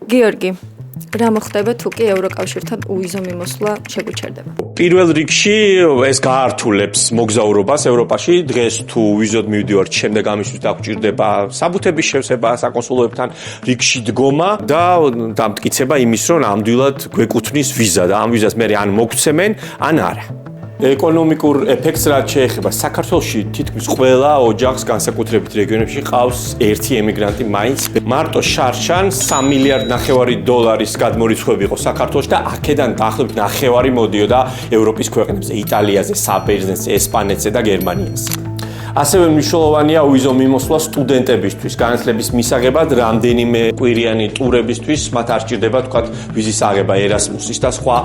გიორგი, რა მოხდება თუ კი ევროკავშირთან უვიზო მიმოსვლა შეგვიჩერდება? პირველ რიგში ეს გაართულებს მოგზაურობას ევროპაში. დღეს თუ ვიზოდ მივდივართ, შემდეგ ამისთვის დაგვჭირდება საბუთების შევსება საკონსულოებთან, რიგში დგომა და დამტკიცება იმის, რომ ნამდვილად გვეკუთვნის ვიზა და ამ ვიზას მე ან მოგცემენ, ან არა. ეკონომიკურ ეფექტს რაც შეეხება საქართველოში თითქმის ყველა ოჯახს განსაკუთრებით რეგიონებში ყავს ერთი ემიგრანტი მაინც. მარტო შარშან 3 მილიარდ ნახევარი დოლარის გადმორიცხვები იყო საქართველოში და აქედან დაახლოებით ნახევარი მოდიოდა ევროპის ქვეყნებზე, იტალიაზე, საბერძნეთზე, ესპანეთზე და გერმანიაზე. ასევე მნიშვნელოვანია უვიზო მიმოსვლა სტუდენტებისთვის. განათლების მისაღებად რამდენიმე კვირიანი ტურებისთვის მათ არ სჭირდება თქვათ ვიზის აღება ერასმუსის და სხვა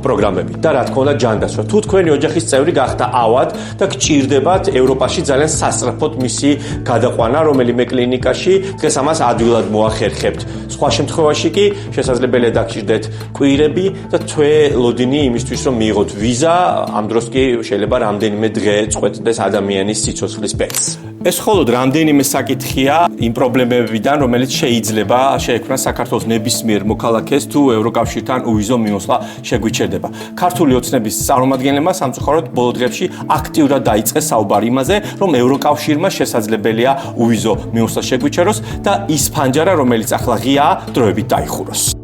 პროგრამები. და რა თქმა უნდა ჯანდაცვა. თუ თქვენი ოჯახის წევრი გახდა ავად და გჭირდებათ ევროპაში ძალიან სასწრაფოდ მისი გადაყვანა რომელიმე კლინიკაში, დღეს ამას ადვილად მოახერხებთ. სხვა შემთხვევაში კი შესაძლებელია დაგჭირდეთ კვირები და თველოდინი იმისთვის რომ მიიღოთ ვიზა, ამ დროს კი შეიძლება რამდენიმე დღე წყვეტდეს ადამიანის სიცოცხლის ეს მხოლოდ რამდენიმე საკითხია იმ პრობლემებიდან, რომელიც შეიძლება შეექმნას საქართველოს ნებისმიერ მოქალაქეს თუ ევროკავშირთან უვიზო მიმოსვლა შეგვიჩერდება. ქართული ოცნების წარმომადგენლებმა სამწუხაროდ ბოლო დღეებში აქტიურად დაიწყეს საუბარი იმაზე, რომ ევროკავშირმა შესაძლებელია უვიზო მიმოსვლა შეგვიჩეროს და ის ფანჯარა, რომელიც ახლა ღიაა, დროებით დაიხუროს.